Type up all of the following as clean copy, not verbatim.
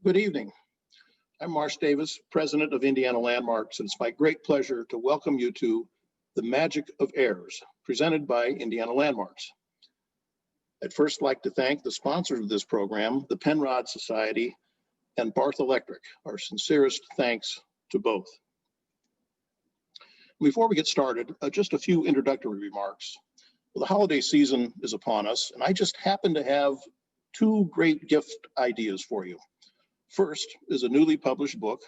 Good evening. I'm Marsh Davis, president of Indiana Landmarks, and it's my great pleasure to welcome you to The Magic of Ayres, presented by Indiana Landmarks. I'd first like to thank the sponsors of this program, the Penrod Society and Barth Electric. Our sincerest thanks to both. Before we get started, just a few introductory remarks. Well, the holiday season is upon us, and I just happen to have two great gift ideas for you. First is a newly published book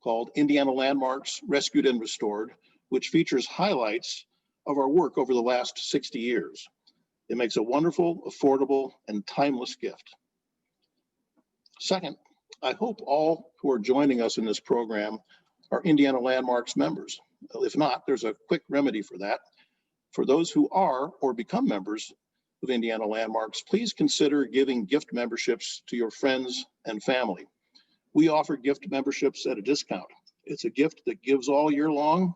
called Indiana Landmarks Rescued and Restored, which features highlights of our work over the last 60 years. It makes a wonderful, affordable, and timeless gift. Second, I hope all who are joining us in this program are Indiana Landmarks members. If not, there's a quick remedy for that. For those who are or become members of Indiana Landmarks, please consider giving gift memberships to your friends and family. We offer gift memberships at a discount. It's a gift that gives all year long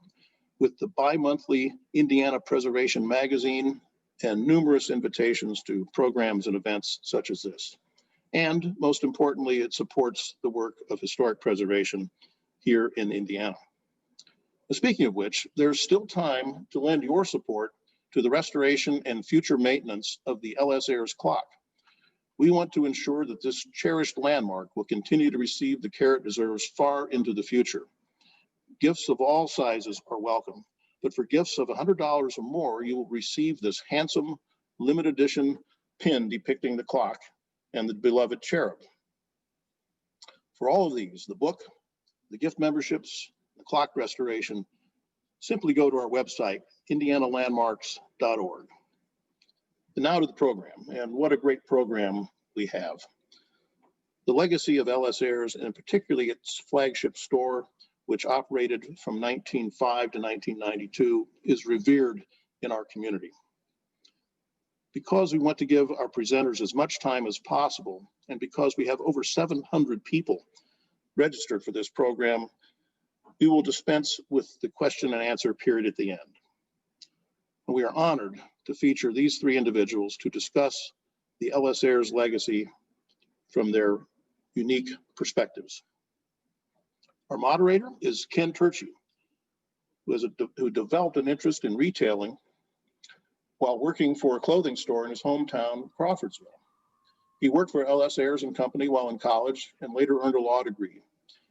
with the bi-monthly Indiana Preservation Magazine and numerous invitations to programs and events such as this. And most importantly, it supports the work of historic preservation here in Indiana. Speaking of which, there's still time to lend your support to the restoration and future maintenance of the Ayres Clock. We want to ensure that this cherished landmark will continue to receive the care it deserves far into the future. Gifts of all sizes are welcome, but for gifts of $100 or more, you will receive this handsome limited edition pin depicting the clock and the beloved cherub. For all of these, the book, the gift memberships, the clock restoration, simply go to our website, indianalandmarks.org. And now to the program, and what a great program we have. The legacy of Ayres, and particularly its flagship store, which operated from 1905 to 1992, is revered in our community. Because we want to give our presenters as much time as possible, and because we have over 700 people registered for this program, we will dispense with the question and answer period at the end. And we are honored to feature these three individuals to discuss the Ayres legacy from their unique perspectives. Our moderator is Ken Turchi, who developed an interest in retailing while working for a clothing store in his hometown, Crawfordsville. He worked for Ayres and Company while in college and later earned a law degree.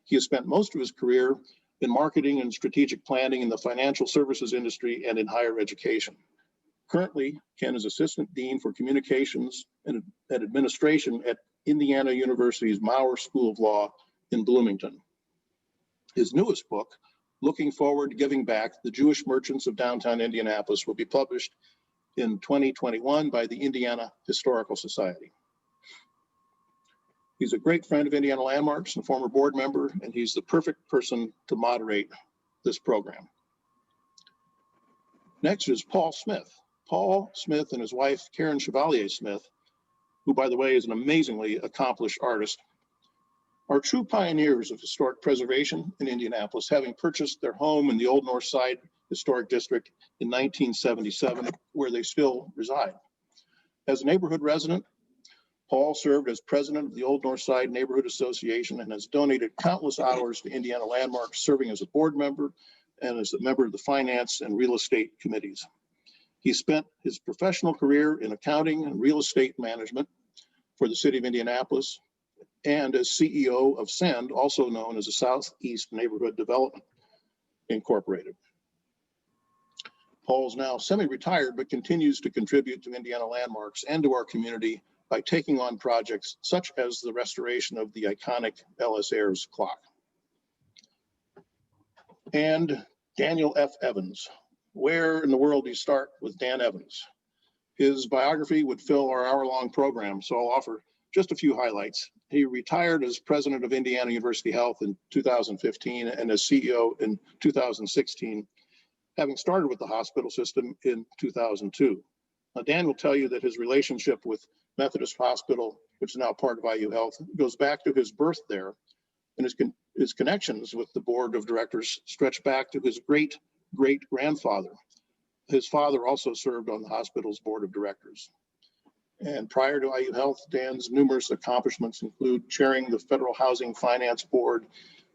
He has spent most of his career in marketing and strategic planning in the financial services industry and in higher education. Currently, Ken is Assistant Dean for Communications and Administration at Indiana University's Maurer School of Law in Bloomington. His newest book, Looking Forward to Giving Back, The Jewish Merchants of Downtown Indianapolis, will be published in 2021 by the Indiana Historical Society. He's a great friend of Indiana Landmarks and former board member, and he's the perfect person to moderate this program. Next is Paul Smith. Paul Smith and his wife, Karen Chevalier Smith, who, by the way, is an amazingly accomplished artist, are true pioneers of historic preservation in Indianapolis, having purchased their home in the Old North Side Historic District in 1977, where they still reside. As a neighborhood resident, Paul served as president of the Old North Side Neighborhood Association and has donated countless hours to Indiana Landmarks, serving as a board member and as a member of the finance and real estate committees. He spent his professional career in accounting and real estate management for the city of Indianapolis and as CEO of SEND, also known as the Southeast Neighborhood Development Incorporated. Paul is now semi-retired, but continues to contribute to Indiana Landmarks and to our community by taking on projects such as the restoration of the iconic Ayres Clock. And Daniel F. Evans. Where in the world do you start with Dan Evans? His biography would fill our hour-long program, so I'll offer just a few highlights. He retired as president of Indiana University Health in 2015 and as CEO in 2016, having started with the hospital system in 2002. Now, Dan will tell you that his relationship with Methodist Hospital, which is now part of IU Health, goes back to his birth there, and his connections with the board of directors stretch back to his great-great-grandfather. His father also served on the hospital's board of directors. And prior to IU Health, Dan's numerous accomplishments include chairing the Federal Housing Finance Board,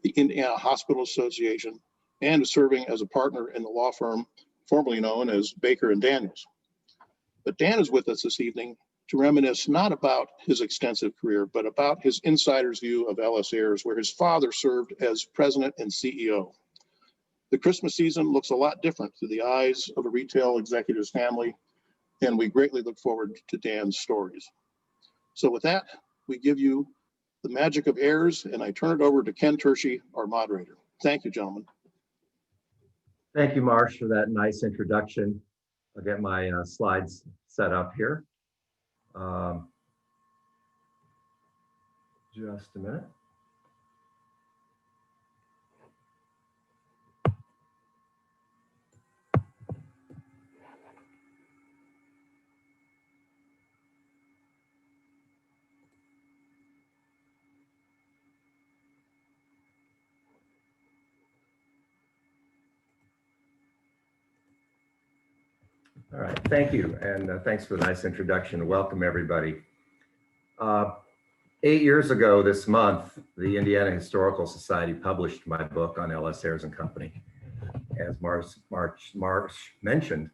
the Indiana Hospital Association, and serving as a partner in the law firm formerly known as Baker and Daniels. But Dan is with us this evening to reminisce not about his extensive career, but about his insider's view of LS Ayres, where his father served as president and CEO. The Christmas season looks a lot different through the eyes of a retail executive's family, and we greatly look forward to Dan's stories. So with that, we give you the magic of Ayres, and I turn it over to Ken Turchi, our moderator. Thank you, gentlemen. Thank you, Marsh, for that nice introduction. I'll get my slides set up here. Just a minute. All right, thank you, and thanks for the nice introduction. Welcome, everybody. 8 years ago this month, the Indiana Historical Society published my book on LS Ayres and Company, as Marsh mentioned.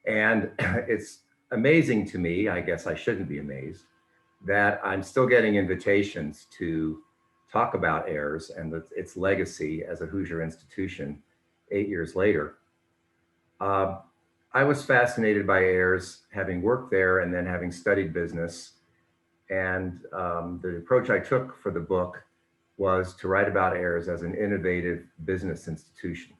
And it's amazing to me, I guess I shouldn't be amazed, that I'm still getting invitations to talk about Ayres and its legacy as a Hoosier institution 8 years later. I was fascinated by Ayres, having worked there and then having studied business. And the approach I took for the book was to write about Ayres as an innovative business institution.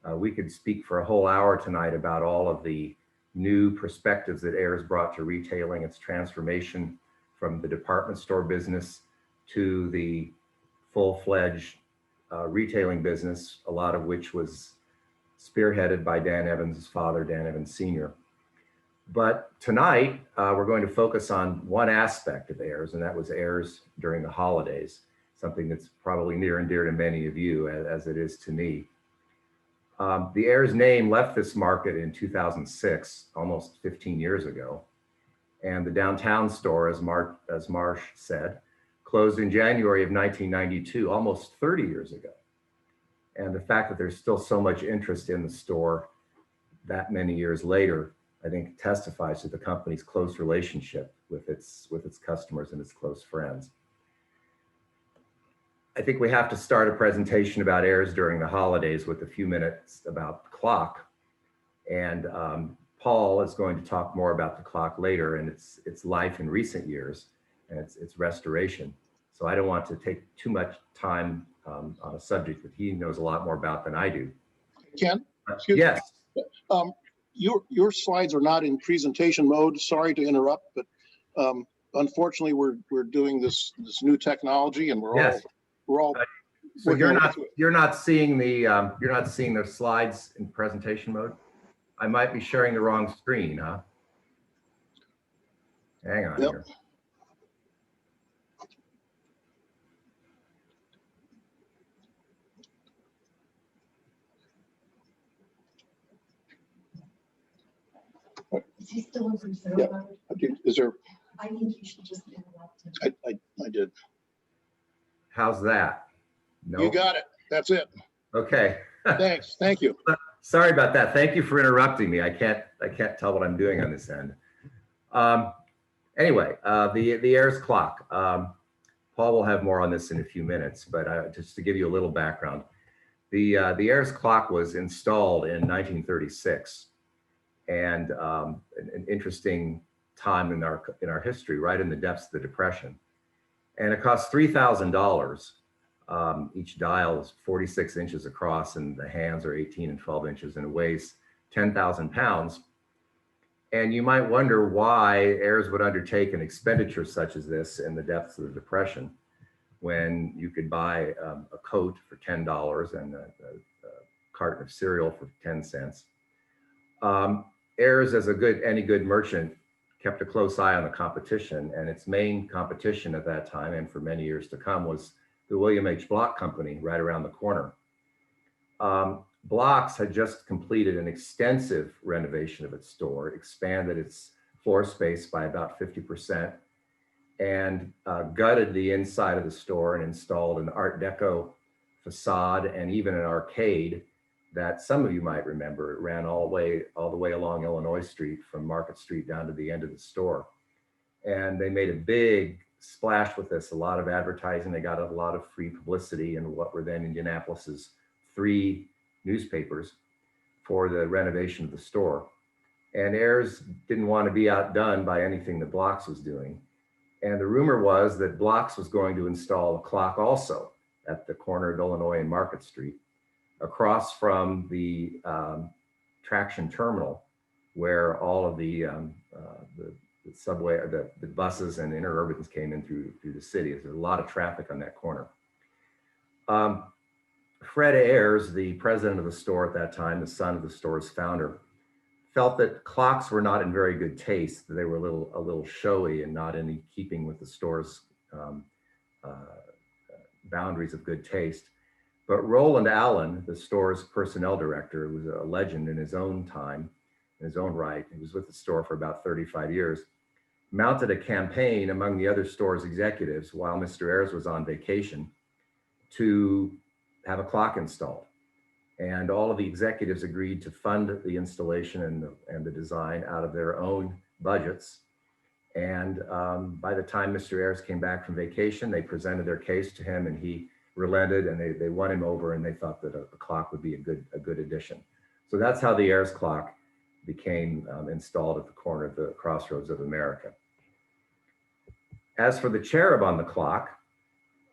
We could speak for a whole hour tonight about all of the new perspectives that Ayres brought to retailing, its transformation from the department store business to the full-fledged retailing business, a lot of which was spearheaded by Dan Evans' father, Dan Evans Sr. But tonight, we're going to focus on one aspect of Ayres, and that was Ayres during the holidays, something that's probably near and dear to many of you, as it is to me. The Ayres name left this market in 2006, almost 15 years ago, and the downtown store, as Marsh said, closed in January of 1992, almost 30 years ago. And the fact that there's still so much interest in the store that many years later, I think testifies to the company's close relationship with its customers and its close friends. I think we have to start a presentation about Ayres during the holidays with a few minutes about the clock. And Paul is going to talk more about the clock later and its life in recent years and its restoration. So I don't want to take too much time on a subject that he knows a lot more about than I do. Ken, excuse yes. me. Your slides are not in presentation mode. Sorry to interrupt, but unfortunately, we're doing this new technology, and we're all. So you're not seeing the slides in presentation mode. I might be sharing the wrong screen, huh? Hang on here. Is he still in preserve mode? Okay. Is there? I think you should just interrupt him. I did. How's that? No. You got it. That's it. Okay. Thanks. Thank you. Sorry about that. Thank you for interrupting me. I can't tell what I'm doing on this end. Anyway, the Ayres clock. Paul will have more on this in a few minutes, but just to give you a little background, the Ayres clock was installed in 1936. And an interesting time in our history, right in the depths of the Depression. And it cost $3,000. Each dial is 46 inches across, and the hands are 18 and 12 inches, and it weighs 10,000 pounds. And you might wonder why Ayres would undertake an expenditure such as this in the depths of the Depression, when you could buy a coat for $10 and a carton of cereal for 10 cents. Ayres, as any good merchant, kept a close eye on the competition, and its main competition at that time, and for many years to come, was the William H. Block Company right around the corner. Block's had just completed an extensive renovation of its store, expanded its floor space by about 50%, and gutted the inside of the store and installed an Art Deco facade and even an arcade that some of you might remember. It ran all the way along Illinois Street from Market Street down to the end of the store. And they made a big splash with this, a lot of advertising. They got a lot of free publicity in what were then Indianapolis's 3 newspapers for the renovation of the store. And Ayres didn't want to be outdone by anything that Blocks was doing. And the rumor was that Blocks was going to install a clock also at the corner of Illinois and Market Street, across from the traction terminal, where all of the subway, the buses and interurbans came in through the city. There's a lot of traffic on that corner. Fred Ayres, the president of the store at that time, the son of the store's founder, felt that clocks were not in very good taste. They were a little showy and not in keeping with the store's boundaries of good taste. But Roland Allen, the store's personnel director, who was a legend in his own time, in his own right, he was with the store for about 35 years, mounted a campaign among the other store's executives while Mr. Ayres was on vacation to have a clock installed. And all of the executives agreed to fund the installation and the design out of their own budgets. And by the time Mr. Ayres came back from vacation, they presented their case to him, and he relented, and they won him over, and they thought that a clock would be a good addition. So that's how the Ayres clock became installed at the corner of the Crossroads of America. As for the cherub on the clock,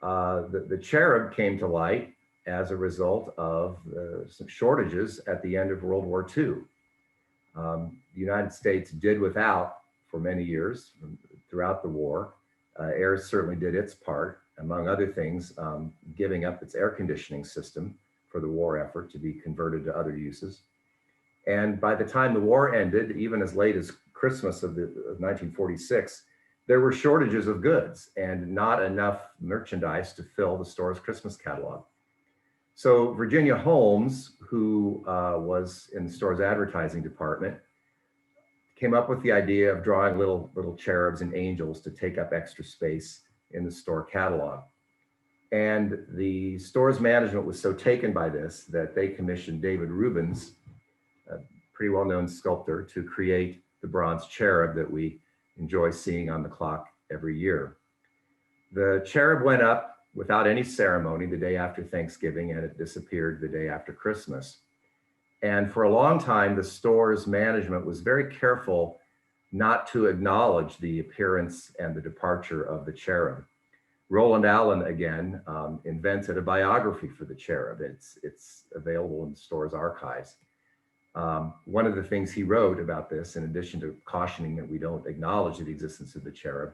the cherub came to light as a result of some shortages at the end of World War II. The United States did without for many years throughout the war. Ayres certainly did its part, among other things, giving up its air conditioning system for the war effort to be converted to other uses. And by the time the war ended, even as late as Christmas of 1946, there were shortages of goods and not enough merchandise to fill the store's Christmas catalog. So Virginia Holmes, who was in the store's advertising department, came up with the idea of drawing little cherubs and angels to take up extra space in the store catalog. And the store's management was so taken by this that they commissioned David Rubens, a pretty well-known sculptor, to create the bronze cherub that we enjoy seeing on the clock every year. The cherub went up without any ceremony the day after Thanksgiving, and it disappeared the day after Christmas. And for a long time, the store's management was very careful not to acknowledge the appearance and the departure of the cherub. Roland Allen, again, invented a biography for the cherub. It's available in the store's archives. One of the things he wrote about this, in addition to cautioning that we don't acknowledge the existence of the cherub,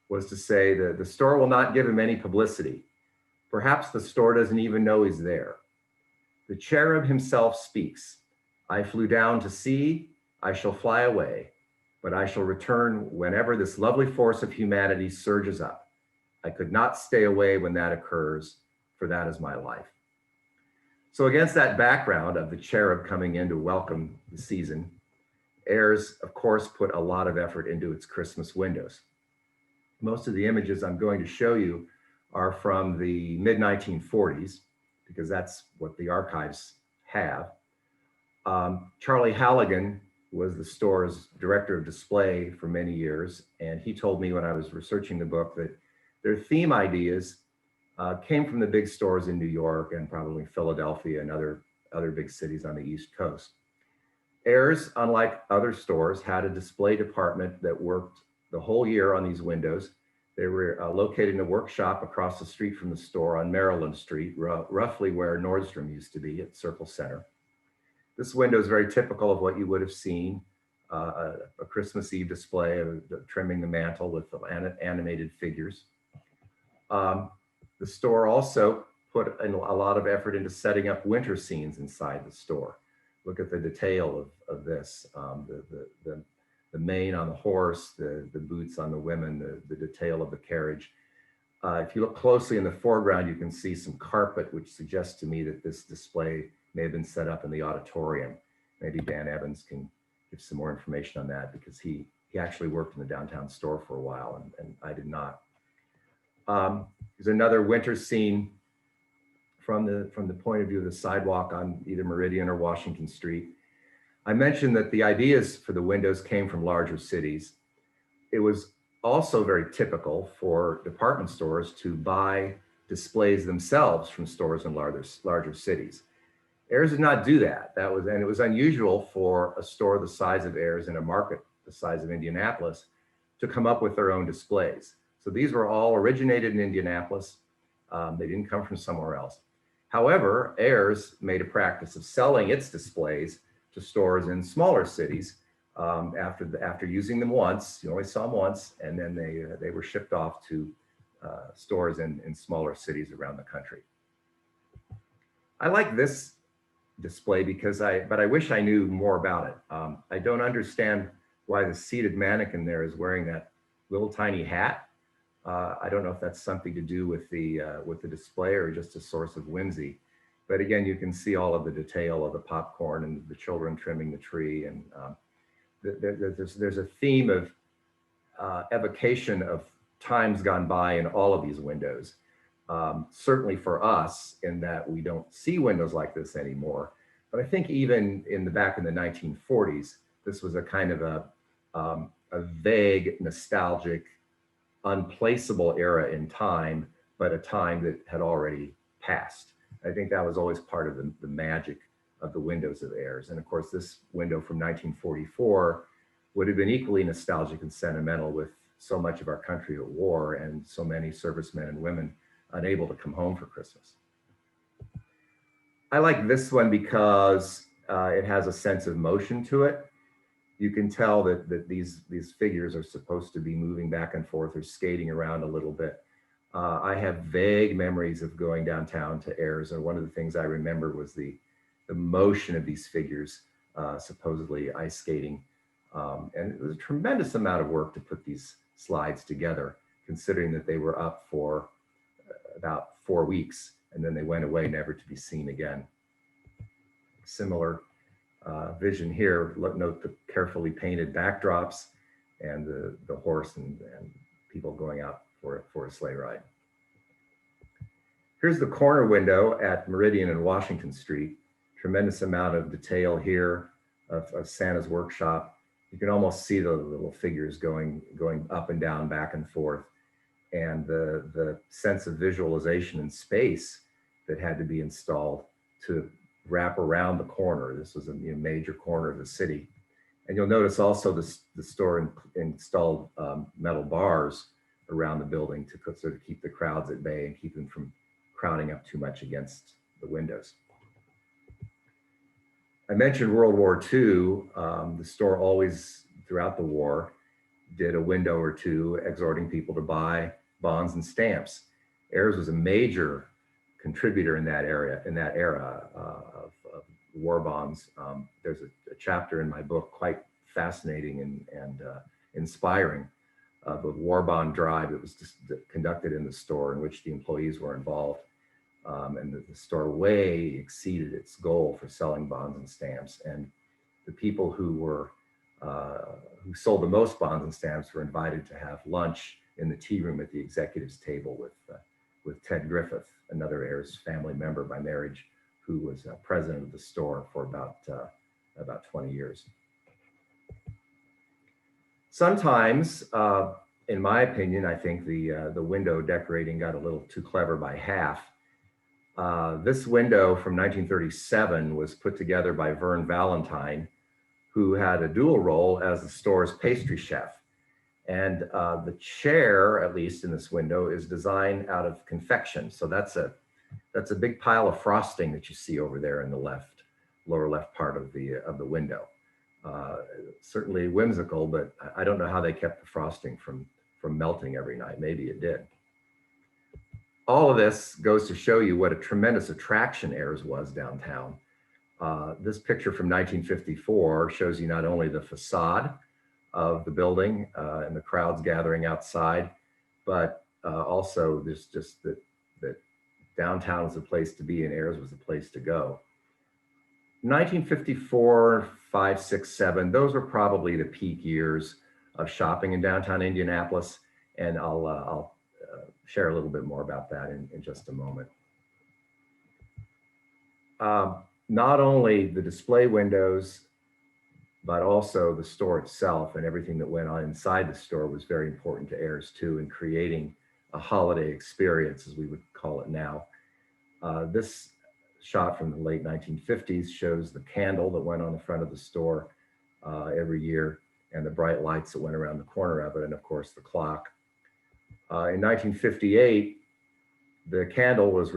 was to say that the store will not give him any publicity. Perhaps the store doesn't even know he's there. The cherub himself speaks. I flew down to see, I shall fly away, but I shall return whenever this lovely force of humanity surges up. I could not stay away when that occurs, for that is my life. So against that background of the cherub coming in to welcome the season, Ayres, of course, put a lot of effort into its Christmas windows. Most of the images I'm going to show you are from the mid-1940s, because that's what the archives have. Charlie Halligan was the store's director of display for many years, and he told me when I was researching the book that their theme ideas came from the big stores in New York and probably Philadelphia and other big cities on the East Coast. Ayres, unlike other stores, had a display department that worked the whole year on these windows. They were located in a workshop across the street from the store on Maryland Street, roughly where Nordstrom used to be at Circle Center. This window is very typical of what you would have seen, a Christmas Eve display of trimming the mantle with animated figures. The store also put in a lot of effort into setting up winter scenes inside the store. Look at the detail of this, the mane on the horse, the boots on the women, the detail of the carriage. If you look closely in the foreground, you can see some carpet, which suggests to me that this display may have been set up in the auditorium. Maybe Dan Evans can give some more information on that, because he he actually worked in the downtown store for a while, and I did not. There's another winter scene from the point of view of the sidewalk on either Meridian or Washington Street. I mentioned that the ideas for the windows came from larger cities. It was also very typical for department stores to buy displays themselves from stores in larger cities. Ayres did not do that. And it was unusual for a store the size of Ayres in a market the size of Indianapolis to come up with their own displays. So these were all originated in Indianapolis. They didn't come from somewhere else. However, Ayres made a practice of selling its displays to stores in smaller cities after using them once. You only saw them once, and then they were shipped off to stores in smaller cities around the country. I like this display because I wish I knew more about it. I don't understand why the seated mannequin there is wearing that little tiny hat. I don't know if that's something to do with the display or just a source of whimsy. But again, you can see all of the detail of the popcorn and the children trimming the tree. And there's a theme of evocation of times gone by in all of these windows. Certainly for us, in that we don't see windows like this anymore. But I think even back in the 1940s, this was a kind of a vague, nostalgic, unplaceable era in time, but a time that had already passed. I think that was always part of the magic of the windows of Ayres. And of course, this window from 1944 would have been equally nostalgic and sentimental, with so much of our country at war and so many servicemen and women unable to come home for Christmas. I like this one because it has a sense of motion to it. You can tell that these figures are supposed to be moving back and forth or skating around a little bit. I have vague memories of going downtown to Ayres, and one of the things I remember was the motion of these figures, supposedly ice skating. And it was a tremendous amount of work to put these slides together, considering that they were up for about 4 weeks, and then they went away, never to be seen again. Similar vision here. Note the carefully painted backdrops and the horse and people going out for a sleigh ride. Here's the corner window at Meridian and Washington Street. Tremendous amount of detail here of Santa's workshop. You can almost see the little figures going up and down, back and forth, and the sense of visualization in space that had to be installed to wrap around the corner. This was a major corner of the city. And you'll notice also the store installed metal bars around the building to sort of keep the crowds at bay and keep them from crowding up too much against the windows. I mentioned World War II. The store always, throughout the war, did a window or two exhorting people to buy bonds and stamps. Ayres was a major contributor in that era of war bonds. There's a chapter in my book, quite fascinating and inspiring, of a war bond drive that was just conducted in the store, in which the employees were involved. And the store way exceeded its goal for selling bonds and stamps. And the people who sold the most bonds and stamps were invited to have lunch in the tea room at the executives table with Ted Griffith, another Ayres family member by marriage, who was president of the store for about 20 years. Sometimes, in my opinion, I think the window decorating got a little too clever by half. This window from 1937 was put together by Vern Valentine, who had a dual role as the store's pastry chef. And the chair, at least in this window, is designed out of confection. So that's a big pile of frosting that you see over there in the lower left part of the window. Certainly whimsical, but I don't know how they kept the frosting from melting every night. Maybe it did. All of this goes to show you what a tremendous attraction Ayres was downtown. This picture from 1954 shows you not only the facade of the building and the crowds gathering outside, but also there's just that downtown is a place to be and Ayres was a place to go. 1954, 5, 6, 7, those were probably the peak years of shopping in downtown Indianapolis. And I'll share a little bit more about that in just a moment. Not only the display windows, but also the store itself and everything that went on inside the store was very important to Ayres too, in creating a holiday experience, as we would call it now. This shot from the late 1950s shows the candle that went on the front of the store every year, and the bright lights that went around the corner of it, and of course the clock. In 1958, the candle was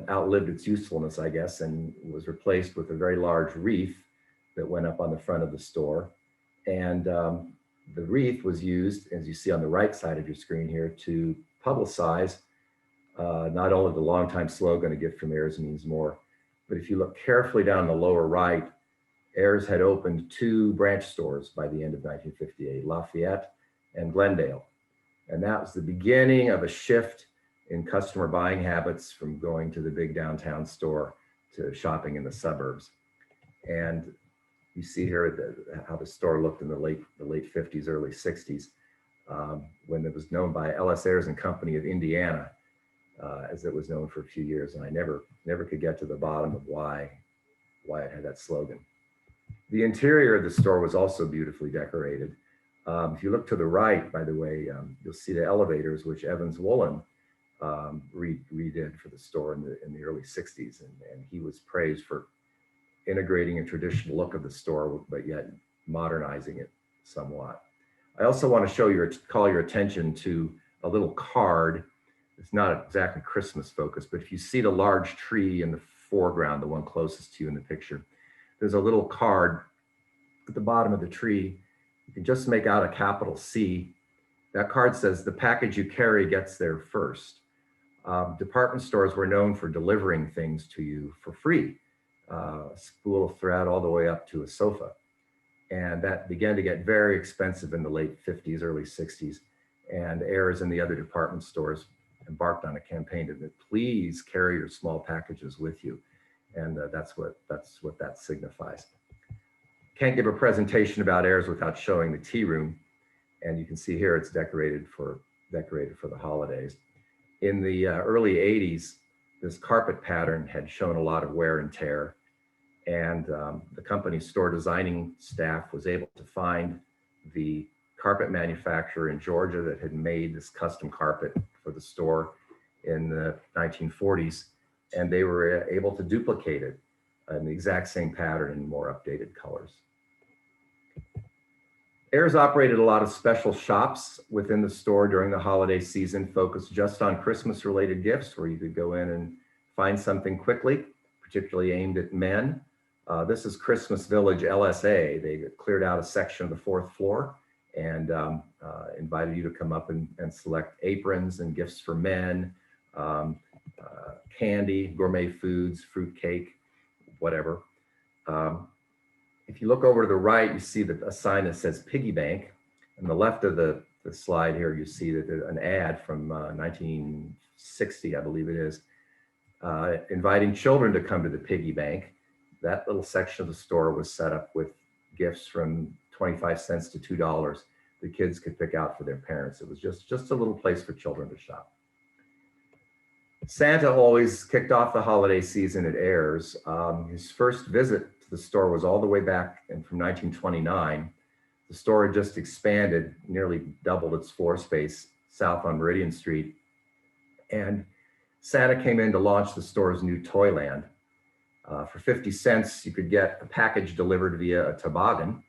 outlived its usefulness, I guess, and was replaced with a very large wreath that went up on the front of the store. And the wreath was used, as you see on the right side of your screen here, to publicize not only the longtime slogan, "A gift from Ayres means more," but if you look carefully down the lower right, Ayres had opened 2 branch stores by the end of 1958, Lafayette and Glendale. And that was the beginning of a shift in customer buying habits from going to the big downtown store to shopping in the suburbs. And you see here how the store looked in the late 50s, early 60s, when it was known by Ayres and Company of Indiana, as it was known for a few years. And I never could get to the bottom of why it had that slogan. The interior of the store was also beautifully decorated. If you look to the right, by the way, you'll see the elevators, which Evans Woolen redid for the store in the early 60s. And he was praised for integrating a traditional look of the store, but yet modernizing it somewhat. I also want to call your attention to a little card. It's not exactly Christmas focused, but if you see the large tree in the foreground, the one closest to you in the picture, there's a little card at the bottom of the tree. You can just make out a capital C. That card says, "The package you carry gets there first." Department stores were known for delivering things to you for free, a spool of thread all the way up to a sofa. And that began to get very expensive in the late 50s, early 60s. And Ayres and the other department stores embarked on a campaign to please carry your small packages with you. And that's what that signifies. Can't give a presentation about Ayres without showing the tea room. And you can see here it's decorated for the holidays. In the early 80s, this carpet pattern had shown a lot of wear and tear. And the company's store designing staff was able to find the carpet manufacturer in Georgia that had made this custom carpet for the store in the 1940s. And they were able to duplicate it in the exact same pattern in more updated colors. Ayres operated a lot of special shops within the store during the holiday season, focused just on Christmas-related gifts, where you could go in and find something quickly, particularly aimed at men. This is Christmas Village LSA. They cleared out a section of the 4th floor and invited you to come up and select aprons and gifts for men, candy, gourmet foods, fruit cake, whatever. If you look over to the right, you see a sign that says Piggy Bank. On the left of the slide here, you see that an ad from 1960, I believe it is, inviting children to come to the Piggy Bank. That little section of the store was set up with gifts from 25 cents to $2 the kids could pick out for their parents. It was just a little place for children to shop. Santa always kicked off the holiday season at Ayres. His first visit to the store was all the way back from 1929. The store had just expanded, nearly doubled its floor space south on Meridian Street. And Santa came in to launch the store's new Toyland. For 50 cents, you could get a package delivered via a toboggan.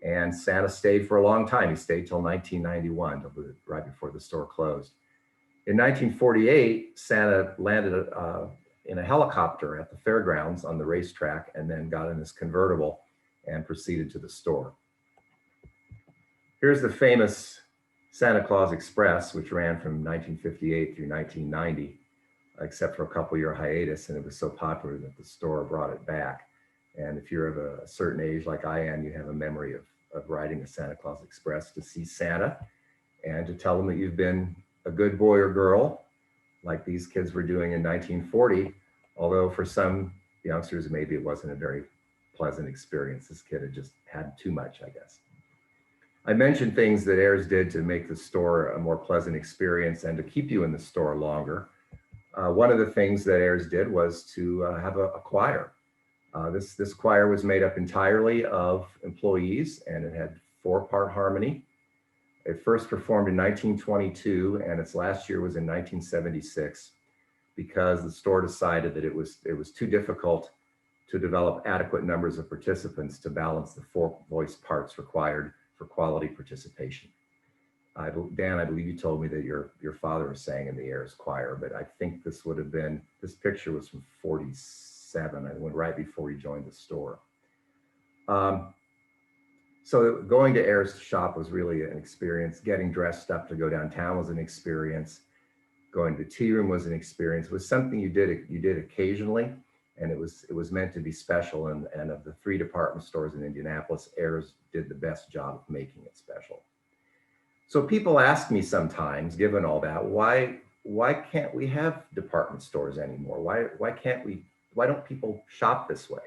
And Santa stayed for a long time. He stayed till 1991, right before the store closed. In 1948, Santa landed in a helicopter at the fairgrounds on the racetrack and then got in this convertible and proceeded to the store. Here's the famous Santa Claus Express, which ran from 1958 through 1990, except for a couple-year hiatus, and it was so popular that the store brought it back. And if you're of a certain age like I am, you have a memory of riding the Santa Claus Express to see Santa and to tell him that you've been a good boy or girl, like these kids were doing in 1940, although for some youngsters, maybe it wasn't a very pleasant experience. This kid had just had too much, I guess. I mentioned things that Ayres did to make the store a more pleasant experience and to keep you in the store longer. One of the things that Ayres did was to have a choir. This choir was made up entirely of employees, and it had 4-part harmony. It first performed in 1922, and its last year was in 1976, because the store decided that it was too difficult to develop adequate numbers of participants to balance the 4 voice parts required for quality participation. Dan, I believe you told me that your father sang in the Ayres choir, but I think this picture was from 47. I went right before he joined the store. So going to Ayres to shop was really an experience. Getting dressed up to go downtown was an experience. Going to the tea room was an experience. It was something you did occasionally, and it was meant to be special. And of the 3 department stores in Indianapolis, Ayres did the best job of making it special. So people ask me sometimes, given all that, why can't we have department stores anymore? Why don't people shop this way?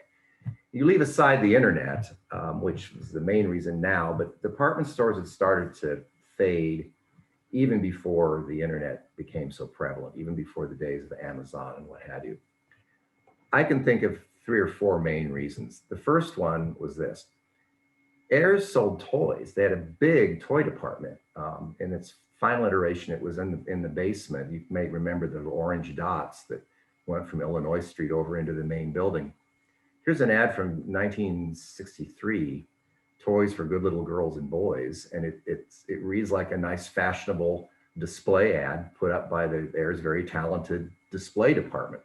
You leave aside the internet, which is the main reason now, but department stores had started to fade even before the internet became so prevalent, even before the days of Amazon and what have you. I can think of 3 or 4 main reasons. The first one was this. Ayres sold toys. They had a big toy department. In its final iteration, it was in the basement. You may remember the orange dots that went from Illinois Street over into the main building. Here's an ad from 1963, Toys for Good Little Girls and Boys, and it reads like a nice fashionable display ad put up by the Ayres' very talented display department.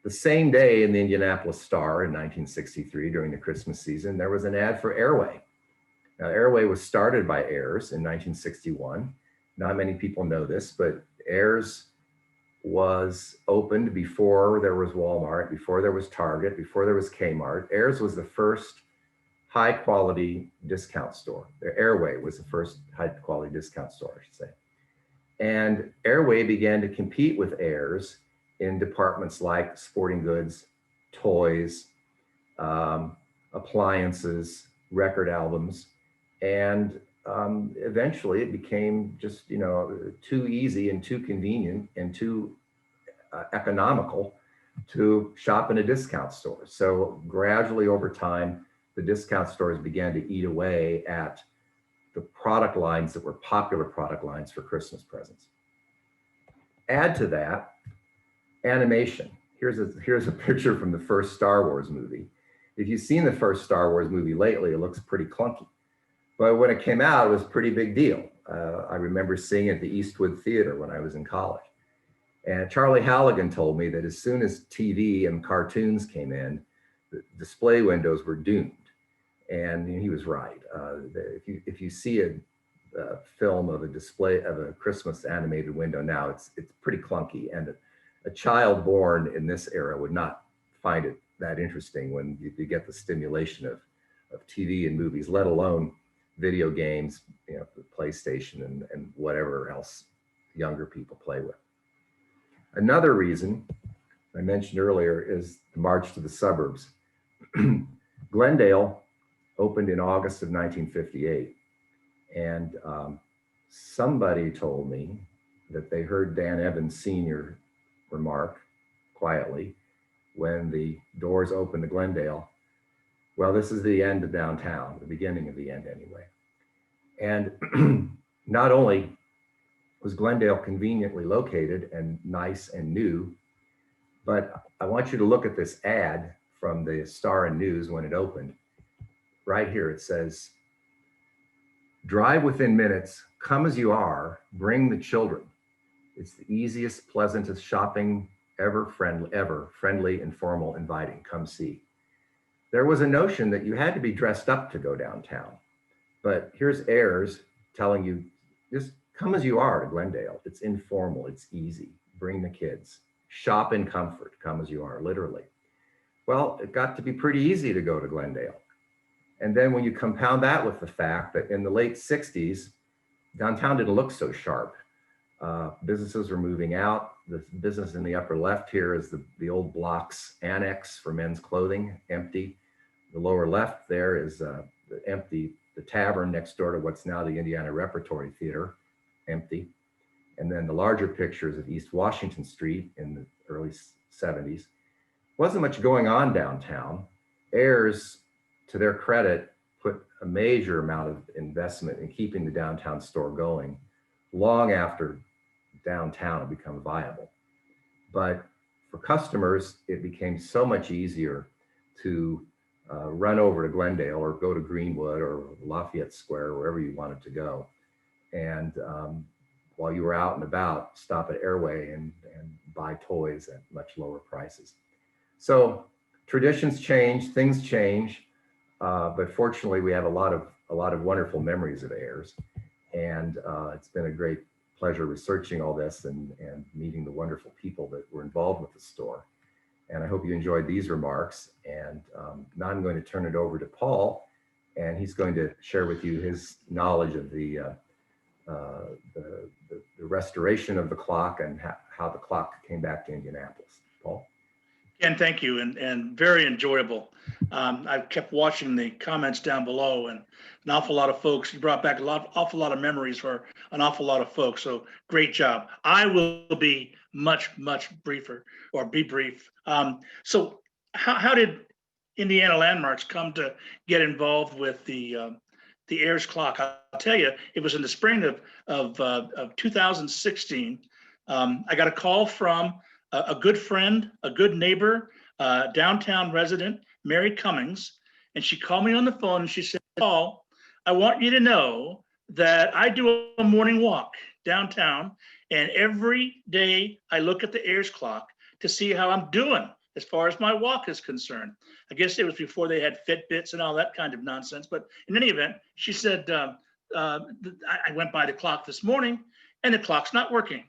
The same day in the Indianapolis Star in 1963, during the Christmas season, there was an ad for Airway. Now, Airway was started by Ayres in 1961. Not many people know this, but Ayres was opened before there was Walmart, before there was Target, before there was Kmart. Ayres was the first high quality discount store. The Airway was the first high quality discount store, I should say. And Airway began to compete with Ayres in departments like sporting goods, toys, appliances, record albums, and eventually it became just too easy and too convenient and too economical to shop in a discount store. So gradually over time, the discount stores began to eat away at the product lines that were popular product lines for Christmas presents. Add to that animation. Here's a picture from the first Star Wars movie. If you've seen the first Star Wars movie lately, it looks pretty clunky. But when it came out, it was a pretty big deal. I remember seeing it at the Eastwood Theater when I was in college. And Charlie Halligan told me that as soon as TV and cartoons came in, the display windows were doomed. And he was right. If you see a film of a display of a Christmas animated window now, it's pretty clunky. And a child born in this era would not find it that interesting when you get the stimulation of TV and movies, let alone video games, the PlayStation and whatever else younger people play with. Another reason I mentioned earlier is the march to the suburbs. Glendale opened in August of 1958. And somebody told me that they heard Dan Evans Sr. remark quietly when the doors opened to Glendale, well, this is the end of downtown, the beginning of the end anyway. And not only was Glendale conveniently located and nice and new, but I want you to look at this ad from the Star and News when it opened. Right here, it says, "Drive within minutes, come as you are, bring the children. It's the easiest, pleasantest shopping ever, friendly, informal, inviting, come see." There was a notion that you had to be dressed up to go downtown. But here's Ayres telling you, just come as you are to Glendale. It's informal, it's easy, bring the kids. Shop in comfort, come as you are, literally. Well, it got to be pretty easy to go to Glendale. And then when you compound that with the fact that in the late 60s, downtown didn't look so sharp. Businesses were moving out. The business in the upper left here is the old Blocks Annex for men's clothing, empty. The lower left there is the empty the tavern next door to what's now the Indiana Repertory Theater, empty. And then the larger pictures of East Washington Street in the early 70s. Wasn't much going on downtown. Ayres, to their credit, put a major amount of investment in keeping the downtown store going long after downtown had become viable. But for customers, it became so much easier to run over to Glendale or go to Greenwood or Lafayette Square, wherever you wanted to go. And while you were out and about, stop at Airway and buy toys at much lower prices. So traditions change, things change, but fortunately we have a lot of wonderful memories of Ayres. And it's been a great pleasure researching all this and meeting the wonderful people that were involved with the store. And I hope you enjoyed these remarks. And now I'm going to turn it over to Paul, and he's going to share with you his knowledge of the restoration of the clock and how the clock came back to Indianapolis. Paul? Ken, thank you, and very enjoyable. I've kept watching the comments down below, and an awful lot of folks, you brought back awful lot of memories for an awful lot of folks, so great job. I will be much briefer, or be brief. So how did Indiana Landmarks come to get involved with the Ayres Clock? I'll tell you, it was in the spring of 2016. I got a call from a good friend, a good neighbor, downtown resident, Mary Cummings, and she called me on the phone and she said, Paul, I want you to know that I do a morning walk downtown, and every day I look at the Ayres Clock to see how I'm doing as far as my walk is concerned. I guess it was before they had Fitbits and all that kind of nonsense, but in any event, she said, I went by the clock this morning and the clock's not working.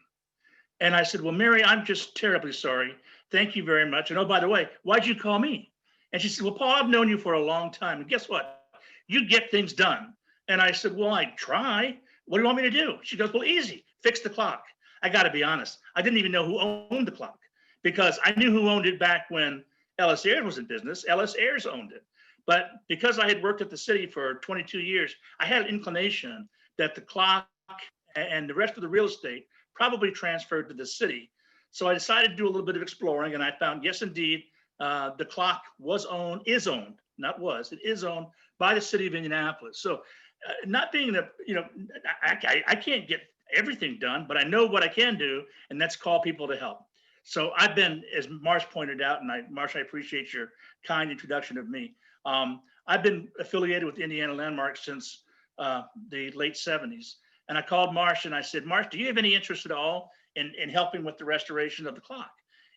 And I said, well, Mary, I'm just terribly sorry. Thank you very much. And oh, by the way, why'd you call me? And she said, well, Paul, I've known you for a long time. And guess what? You get things done. And I said, well, I try. What do you want me to do? She goes, well, easy, fix the clock. I got to be honest. I didn't even know who owned the clock, because I knew who owned it back when Ellis Ayres was in business. Ellis Ayres owned it. But because I had worked at the city for 22 years, I had an inclination that the clock and the rest of the real estate probably transferred to the city. So I decided to do a little bit of exploring, and I found, yes, indeed, the clock is owned, not was, it is owned by the city of Indianapolis. So not being I can't get everything done, but I know what I can do, and that's call people to help. So I've been, as Marsh pointed out, and Marsh, I appreciate your kind introduction of me. I've been affiliated with Indiana Landmarks since the late 70s. And I called Marsh and I said, Marsh, do you have any interest at all in helping with the restoration of the clock?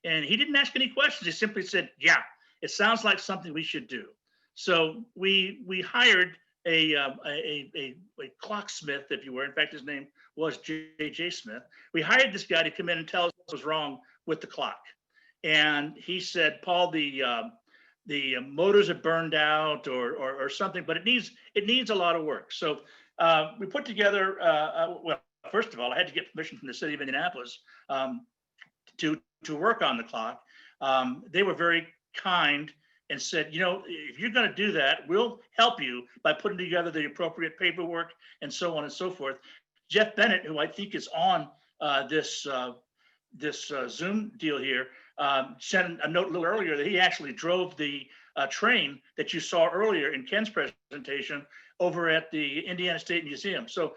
And he didn't ask any questions. He simply said, yeah, it sounds like something we should do. So we hired a clocksmith, if you were. In fact, his name was J.J. Smith. We hired this guy to come in and tell us what was wrong with the clock. And he said, Paul, the motors are burned out or something, but it needs a lot of work. So we put together, well, first of all, I had to get permission from the city of Indianapolis to work on the clock. They were very kind and said, you know, if you're going to do that, we'll help you by putting together the appropriate paperwork and so on and so forth. Jeff Bennett, who I think is on this Zoom deal here, sent a note a little earlier that he actually drove the train that you saw earlier in Ken's presentation over at the Indiana State Museum. So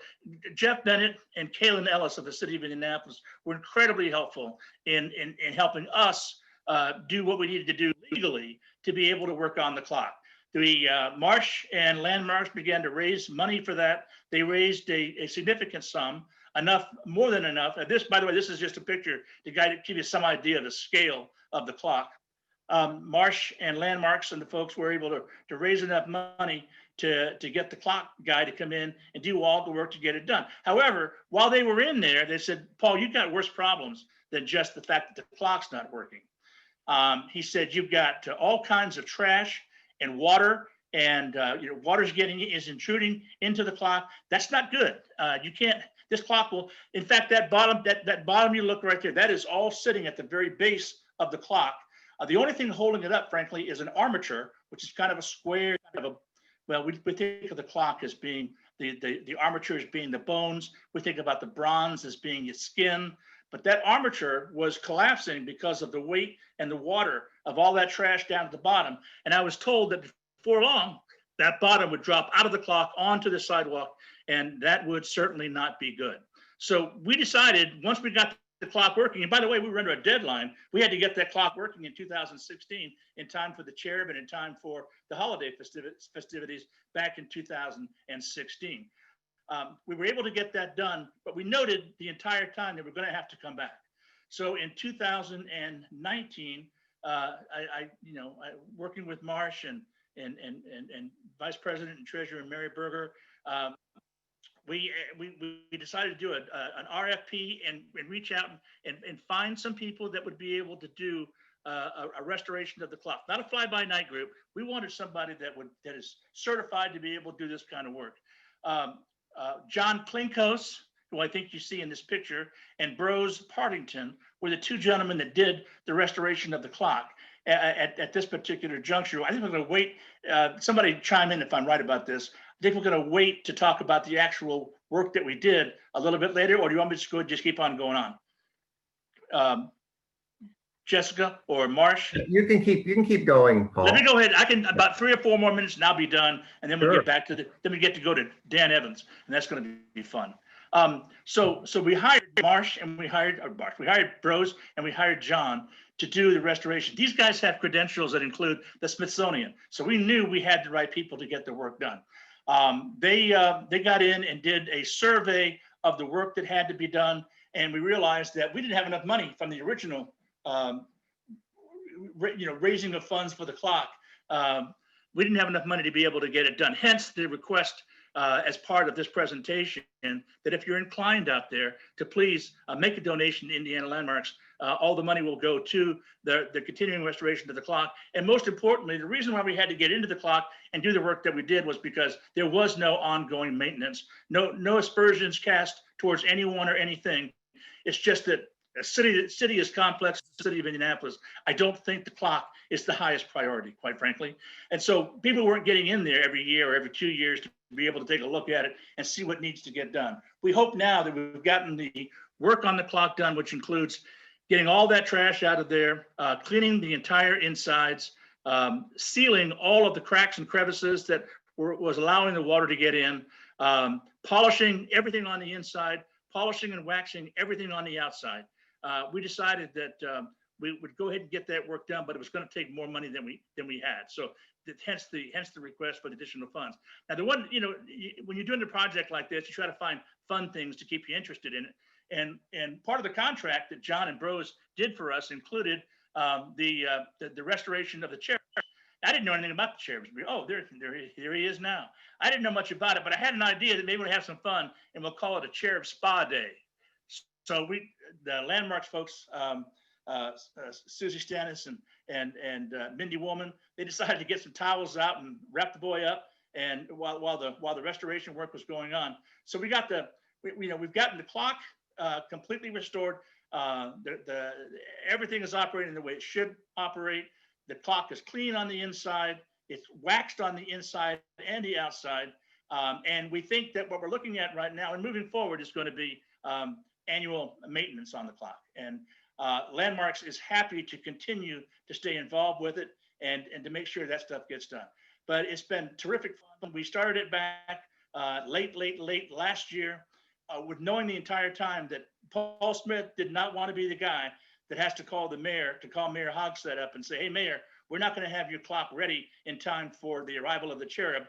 Jeff Bennett and Kaylin Ellis of the city of Indianapolis were incredibly helpful in helping us do what we needed to do legally to be able to work on the clock. The Marsh and Landmarks began to raise money for that. They raised a significant sum, more than enough. This, by the way, this is just a picture to give you some idea of the scale of the clock. Marsh and Landmarks and the folks were able to raise enough money to get the clock guy to come in and do all the work to get it done. However, while they were in there, they said, Paul, you've got worse problems than just the fact that the clock's not working. He said, you've got all kinds of trash and water, and water's is intruding into the clock. That's not good. You can't. This clock will, in fact, that bottom you look right there, that is all sitting at the very base of the clock. The only thing holding it up, frankly, is an armature, which is kind of a square, Well, we think of the clock as being the armature as being the bones. We think about the bronze as being its skin. But that armature was collapsing because of the weight and the water of all that trash down at the bottom. And I was told that before long, that bottom would drop out of the clock onto the sidewalk, and that would certainly not be good. So we decided once we got the clock working, and by the way, we were under a deadline. We had to get that clock working in 2016 in time for the cherub and in time for the holiday festivities back in 2016. We were able to get that done, but we noted the entire time that we're going to have to come back. So in 2019, working with Marsh and Vice President and Treasurer Mary Berger, we decided to do an RFP and reach out and find some people that would be able to do a restoration of the clock. Not a fly-by-night group. We wanted somebody that is certified to be able to do this kind of work. John Klinkos, who I think you see in this picture, and Brose Partington were the two gentlemen that did the restoration of the clock at this particular juncture. I think we're going to wait. Somebody chime in if I'm right about this. I think we're going to wait to talk about the actual work that we did a little bit later, or do you want me to just keep on going on? Jessica or Marsh? You can keep going, Paul. Let me go ahead. I can about 3 or 4 more minutes and I'll be done. And then we'll get back to then we get to go to Dan Evans, and that's going to be fun. So we hired Marsh and we hired Brose and we hired John to do the restoration. These guys have credentials that include the Smithsonian. So we knew we had the right people to get the work done. They got in and did a survey of the work that had to be done. And we realized that we didn't have enough money from the original raising of funds for the clock. We didn't have enough money to be able to get it done. Hence the request as part of this presentation that if you're inclined out there to please make a donation to Indiana Landmarks. All the money will go to the continuing restoration of the clock. And most importantly, the reason why we had to get into the clock and do the work that we did was because there was no ongoing maintenance, no aspersions cast towards anyone or anything. It's just that a city is complex, the city of Indianapolis. I don't think the clock is the highest priority, quite frankly. And so people weren't getting in there every year or every 2 years to be able to take a look at it and see what needs to get done. We hope now that we've gotten the work on the clock done, which includes getting all that trash out of there, cleaning the entire insides, sealing all of the cracks and crevices that was allowing the water to get in, polishing everything on the inside, polishing and waxing everything on the outside. We decided that we would go ahead and get that work done, but it was going to take more money than we had. So hence the request for the additional funds. Now, the one, when you're doing a project like this, you try to find fun things to keep you interested in it. And part of the contract that John and Brose did for us included the restoration of the cherub. I didn't know anything about the cherubs. Oh, there he is now. I didn't know much about it, but I had an idea that maybe we'll have some fun and we'll call it a cherub spa day. So the Landmarks folks, Susie Stannis and Mindy Woolman, they decided to get some towels out and wrap the boy up, and while the restoration work was going on. So we've gotten the clock completely restored. Everything is operating the way it should operate. The clock is clean on the inside. It's waxed on the inside and the outside. And we think that what we're looking at right now and moving forward is going to be annual maintenance on the clock. And Landmarks is happy to continue to stay involved with it and to make sure that stuff gets done. But it's been terrific fun. We started it back late last year with knowing the entire time that Paul Smith did not want to be the guy that has to call Mayor Hogsett up and say, hey, Mayor, we're not going to have your clock ready in time for the arrival of the cherub.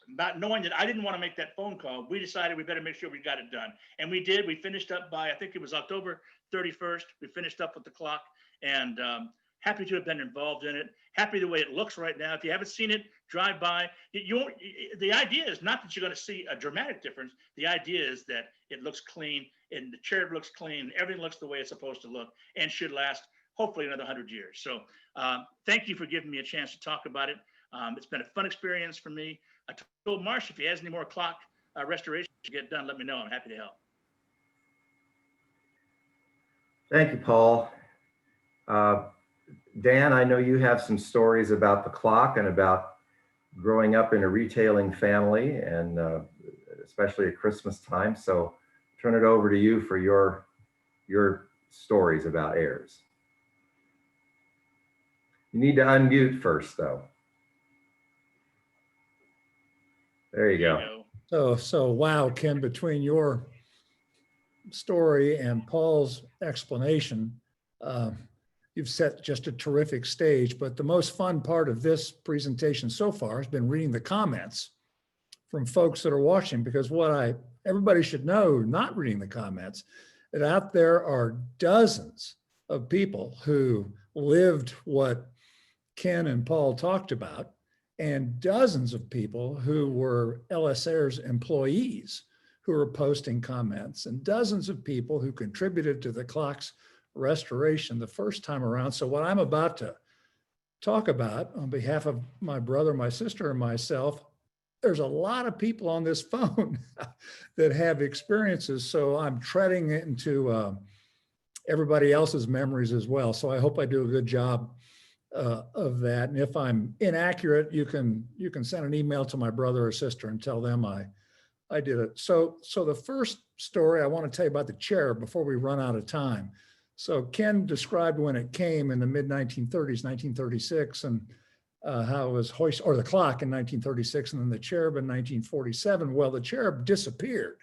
Not knowing that I didn't want to make that phone call, we decided we better make sure we got it done. And we did. We finished up by, I think it was October 31st. We finished up with the clock, and happy to have been involved in it. Happy the way it looks right now. If you haven't seen it, drive by. The idea is not that you're going to see a dramatic difference. The idea is that it looks clean and the cherub looks clean. Everything looks the way it's supposed to look and should last hopefully another 100 years. So thank you for giving me a chance to talk about it. It's been a fun experience for me. I told Marsh if he has any more clock restoration to get done, let me know. I'm happy to help. Thank you, Paul. Dan, I know you have some stories about the clock and about growing up in a retailing family, and especially at Christmas time. So turn it over to you for your stories about Ayres. You need to unmute first, though. There you go. So wow, Ken, between your story and Paul's explanation, you've set just a terrific stage. But the most fun part of this presentation so far has been reading the comments from folks that are watching, because everybody should know, not reading the comments, that out there are dozens of people who lived what Ken and Paul talked about, and dozens of people who were LS Ayres employees who were posting comments, and dozens of people who contributed to the clock's restoration the first time around. So what I'm about to talk about on behalf of my brother, my sister, and myself, there's a lot of people on this phone that have experiences. So I'm treading into everybody else's memories as well. So I hope I do a good job of that. And if I'm inaccurate, you can send an email to my brother or sister and tell them I did it. So the first story I want to tell you about the cherub before we run out of time. So Ken described when it came in the mid 1930s, 1936, and how it was hoisted, or the clock in 1936, and then the cherub in 1947. Well, the cherub disappeared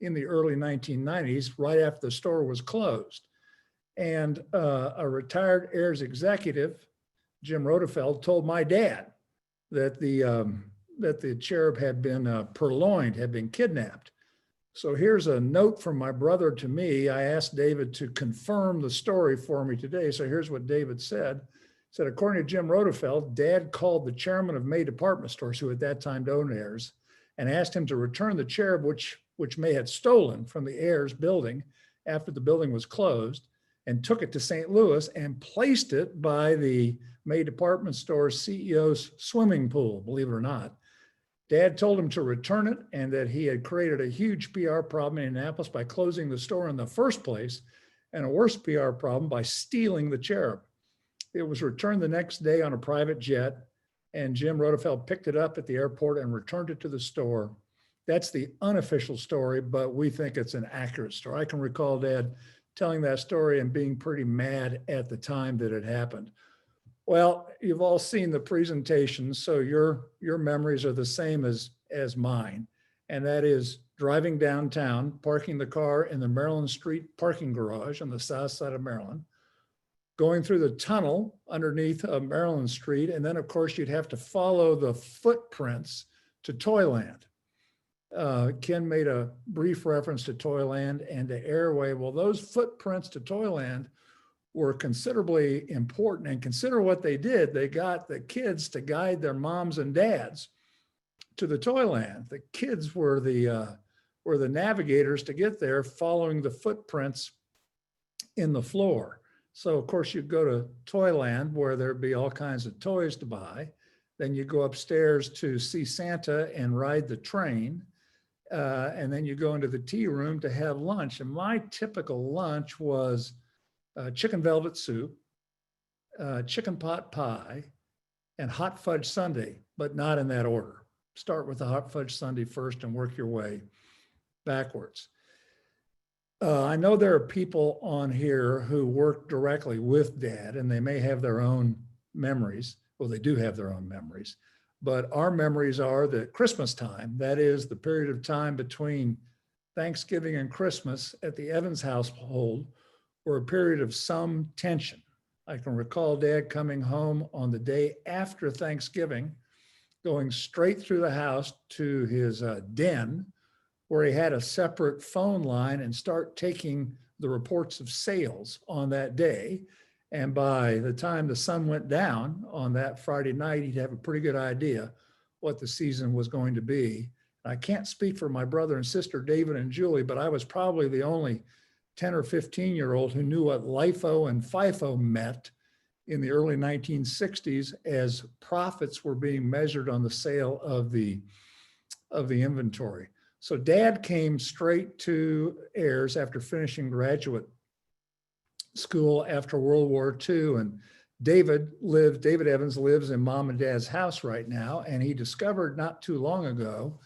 in the early 1990s, right after the store was closed. And a retired Ayres executive, Jim Rodefeld, told my dad that the cherub had been purloined, had been kidnapped. So here's a note from my brother to me. I asked David to confirm the story for me today. So here's what David said. He said, according to Jim Rodefeld, Dad called the chairman of May Department Stores, who at that time owned Ayres, and asked him to return the cherub, which May had stolen from the Ayres building after the building was closed, and took it to St. Louis and placed it by the May Department Store's CEO's swimming pool, believe it or not. Dad told him to return it, and that he had created a huge PR problem in Indianapolis by closing the store in the first place, and a worse PR problem by stealing the cherub. It was returned the next day on a private jet, and Jim Rodefeld picked it up at the airport and returned it to the store. That's the unofficial story, but we think it's an accurate story. I can recall Dad telling that story and being pretty mad at the time that it happened. Well, you've all seen the presentation, so your memories are the same as mine, and that is driving downtown, parking the car in the Maryland Street parking garage on the south side of Maryland, going through the tunnel underneath Maryland Street, and then of course you'd have to follow the footprints to Toyland. Ken made a brief reference to Toyland and to Airway. Well, those footprints to Toyland were considerably important, and consider what they did. They got the kids to guide their moms and dads to the Toyland. The kids were the navigators to get there, following the footprints in the floor. So of course you go to Toyland, where there'd be all kinds of toys to buy. Then you go upstairs to see Santa and ride the train. And then you go into the tea room to have lunch. And my typical lunch was chicken velvet soup, chicken pot pie, and hot fudge sundae, but not in that order. Start with the hot fudge sundae first and work your way backwards. I know there are people on here who work directly with Dad, and they may have their own memories. Well, they do have their own memories, but our memories are that Christmas time, that is the period of time between Thanksgiving and Christmas at the Evans household, were a period of some tension. I can recall Dad coming home on the day after Thanksgiving, going straight through the house to his den, where he had a separate phone line, and start taking the reports of sales on that day. And by the time the sun went down on that Friday night, he'd have a pretty good idea what the season was going to be. I can't speak for my brother and sister, David and Julie, but I was probably the only 10 or 15-year-old who knew what LIFO and FIFO meant in the early 1960s, as profits were being measured on the sale of the inventory. So Dad came straight to Ayres after finishing graduate school after World War II, and David Evans lives in mom and dad's house right now, and he discovered not too long ago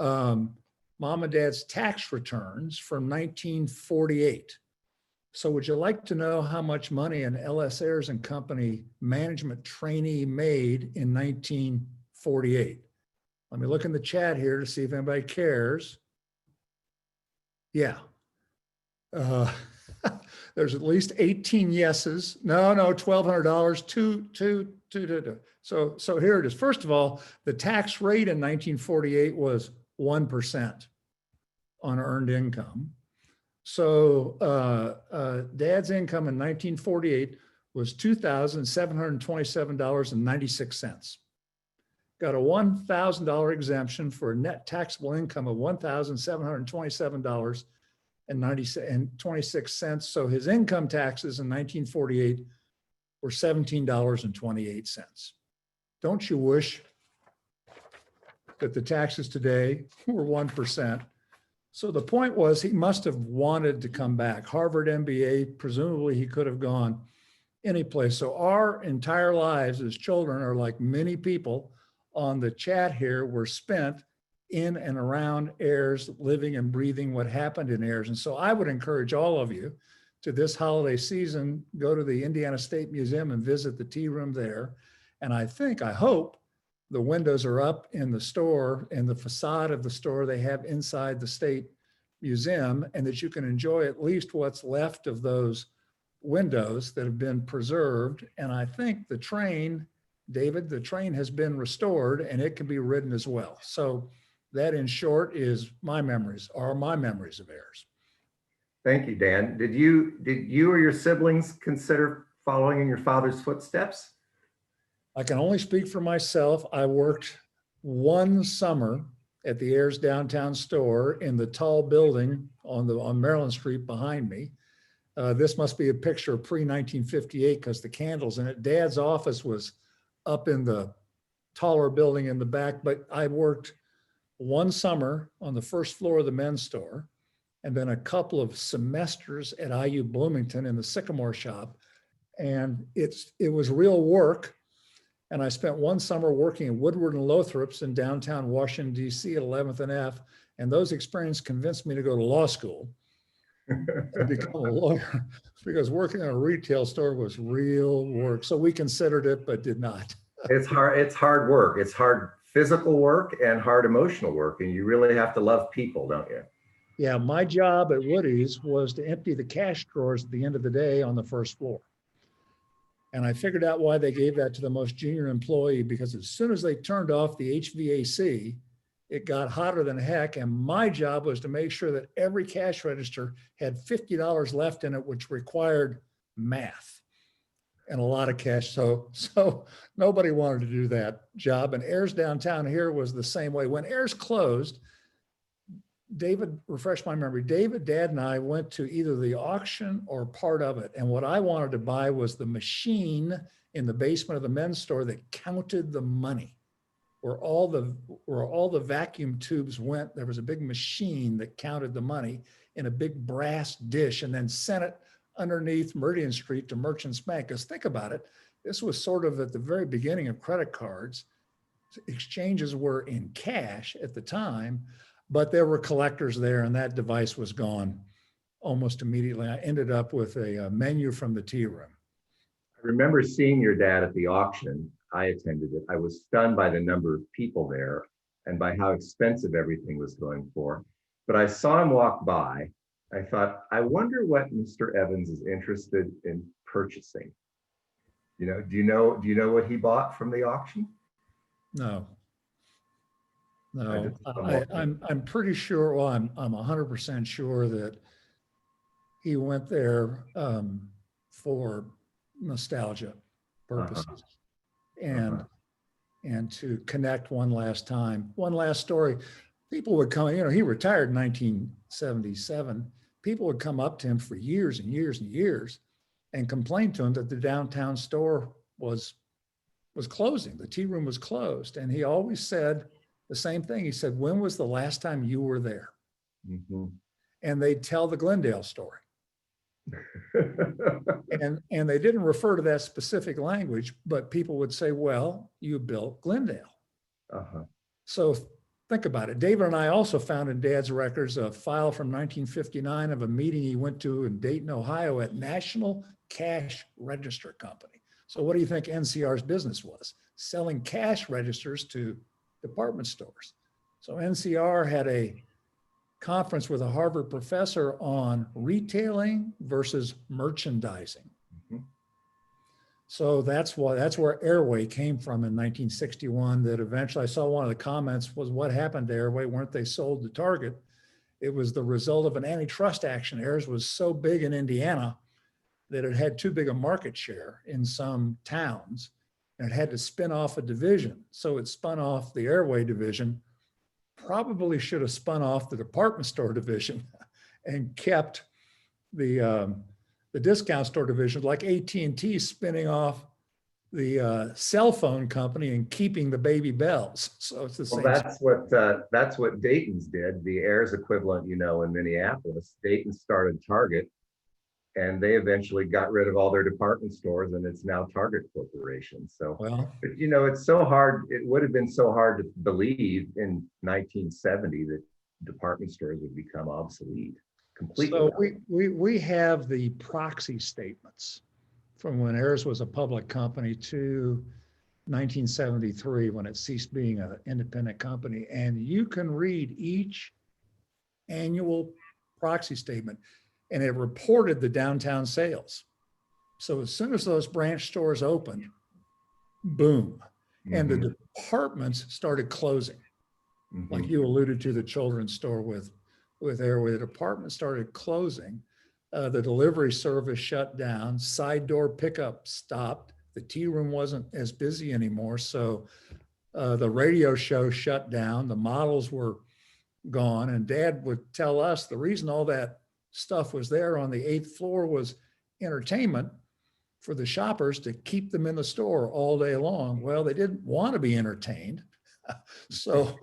mom and dad's tax returns from 1948. So would you like to know how much money an Ayres and Company management trainee made in 1948? Let me look in the chat here to see if anybody cares. Yeah. There's at least 18 yeses. No, $1,200. So here it is. First of all, the tax rate in 1948 was 1% on earned income. So dad's income in 1948 was $2,727.96. Got a $1,000 exemption for a net taxable income of $1,727.26. So his income taxes in 1948 were $17.28. Don't you wish that the taxes today were 1%? So the point was, he must have wanted to come back. Harvard MBA, presumably he could have gone any place. So our entire lives as children are like many people on the chat here were spent in and around Ayres, living and breathing what happened in Ayres. And so I would encourage all of you to this holiday season, go to the Indiana State Museum and visit the tea room there. And I hope the windows are up in the store, and the facade of the store they have inside the State Museum, and that you can enjoy at least what's left of those windows that have been preserved. And I think the train, David, the train has been restored and it can be ridden as well. So that, in short, is my memories of Ayres. Thank you, Dan. Did you or your siblings consider following in your father's footsteps? I can only speak for myself. I worked one summer at the Ayres downtown store in the tall building on Maryland Street behind me. This must be a picture of pre-1958 because the candles in it. Dad's office was up in the taller building in the back, but I worked one summer on the first floor of the men's store, and then a couple of semesters at IU Bloomington in the Sycamore shop. And it was real work. And I spent one summer working at Woodward and Lothrop's in downtown Washington, D.C. at 11th and F. And those experiences convinced me to go to law school to become a lawyer, because working in a retail store was real work. So we considered it, but did not. It's hard work. It's hard physical work and hard emotional work. And you really have to love people, don't you? Yeah, my job at Woody's was to empty the cash drawers at the end of the day on the first floor. And I figured out why they gave that to the most junior employee, because as soon as they turned off the HVAC, it got hotter than heck. And my job was to make sure that every cash register had $50 left in it, which required math and a lot of cash. So nobody wanted to do that job. And Ayres downtown here was the same way. When Ayres closed, David, refresh my memory, David, Dad, and I went to either the auction or part of it. And what I wanted to buy was the machine in the basement of the men's store that counted the money, where all the vacuum tubes went. There was a big machine that counted the money in a big brass dish and then sent it underneath Meridian Street to Merchants Bank. Because think about it, this was sort of at the very beginning of credit cards. Exchanges were in cash at the time, but there were collectors there, and that device was gone almost immediately. I ended up with a menu from the tea room. I remember seeing your dad at the auction. I attended it. I was stunned by the number of people there and by how expensive everything was going for. But I saw him walk by. I thought, I wonder what Mr. Evans is interested in purchasing. Do you know what he bought from the auction? No. I'm pretty sure, well, I'm 100% sure that he went there for nostalgia purposes and to connect one last time. One last story. People would come, he retired in 1977. People would come up to him for years and years and years and complain to him that the downtown store was closing. The tea room was closed. And he always said the same thing. He said, when was the last time you were there? Mm-hmm. And they'd tell the Glendale story. And they didn't refer to that specific language, but people would say, well, you built Glendale. Uh-huh. So think about it. David and I also found in Dad's records a file from 1959 of a meeting he went to in Dayton, Ohio at National Cash Register Company. So what do you think NCR's business was? Selling cash registers to department stores. So NCR had a conference with a Harvard professor on retailing versus merchandising. Mhm. So that's where Airway came from in 1961. That eventually I saw one of the comments was, what happened to Airway? Weren't they sold to Target? It was the result of an antitrust action. Ayres was so big in Indiana that it had too big a market share in some towns, and it had to spin off a division. So it spun off the Airway division. Probably should have spun off the department store division and kept the discount store division, like AT&T spinning off the cell phone company and keeping the Baby Bells. So it's the same. Well, that's what Dayton's did. The Ayres equivalent, in Minneapolis, Dayton started Target, and they eventually got rid of all their department stores, and it's now Target Corporation. So, Well, but, it's so hard. It would have been so hard to believe in 1970 that department stores would become obsolete completely. so we have the proxy statements from when Ayres was a public company to 1973 when it ceased being an independent company. And you can read each annual proxy statement, and it reported the downtown sales. So as soon as those branch stores opened, boom, and the departments started closing. Mhm. Like you alluded to, the children's store with Airway, the department started closing. The delivery service shut down, side door pickup stopped. The tea room wasn't as busy anymore. So the radio show shut down, the models were gone. And Dad would tell us the reason all that stuff was there on the 8th floor was entertainment for the shoppers to keep them in the store all day long. Well, they didn't want to be entertained. So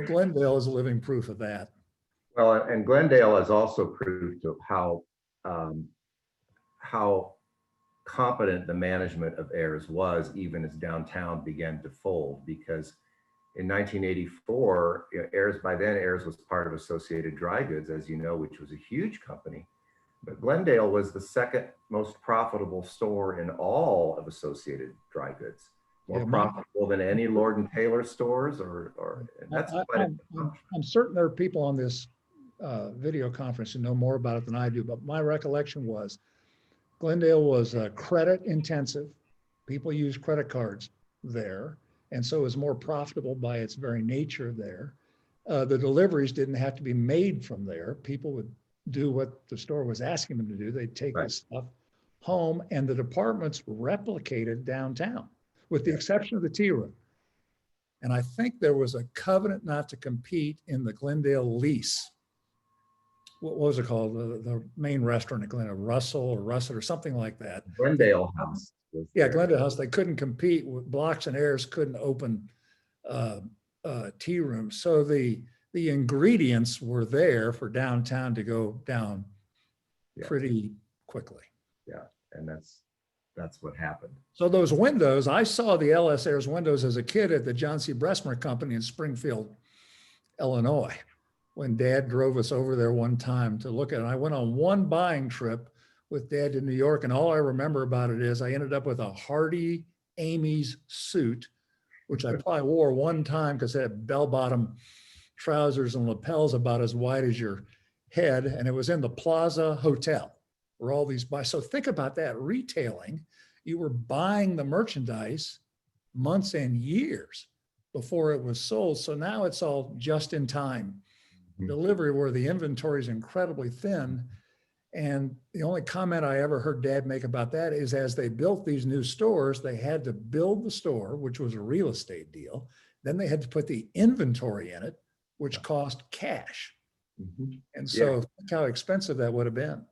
Glendale is a living proof of that. Well, and Glendale has also proved of how competent the management of Ayres was, even as downtown began to fold. Because in 1984, Ayres was part of Associated Dry Goods, as you know, which was a huge company. But Glendale was the second most profitable store in all of Associated Dry Goods. More profitable than any Lord and Taylor stores, or that's I'm certain there are people on this video conference who know more about it than I do, but my recollection was Glendale was credit intensive. People use credit cards there, and so it was more profitable by its very nature there. The deliveries didn't have to be made from there. People would do what the store was asking them to do. They'd take the stuff home, and the departments replicated downtown, with the exception of the tea room. And I think there was a covenant not to compete in the Glendale lease. What was it called? The main restaurant at Glendale, Russell or Russet or something like that. Glendale House. Yeah, Glendale House. They couldn't compete with Blocks and Ayres couldn't open tea rooms. So the ingredients were there for downtown to go down pretty quickly. Yeah, and that's what happened. So those windows, I saw the LS Ayres windows as a kid at the John C. Bressmer Company in Springfield, Illinois, when Dad drove us over there one time to look at it. I went on one buying trip with Dad to New York, and all I remember about it is I ended up with a Hardy Amy's suit, which I probably wore one time because it had bell-bottom trousers and lapels about as wide as your head, and it was in the Plaza Hotel where all these buy. So think about that, retailing. You were buying the merchandise months and years before it was sold. So now it's all just in time delivery where the inventory is incredibly thin. And the only comment I ever heard Dad make about that is as they built these new stores, they had to build the store, which was a real estate deal. Then they had to put the inventory in it, which cost cash. And so think how expensive that would have been.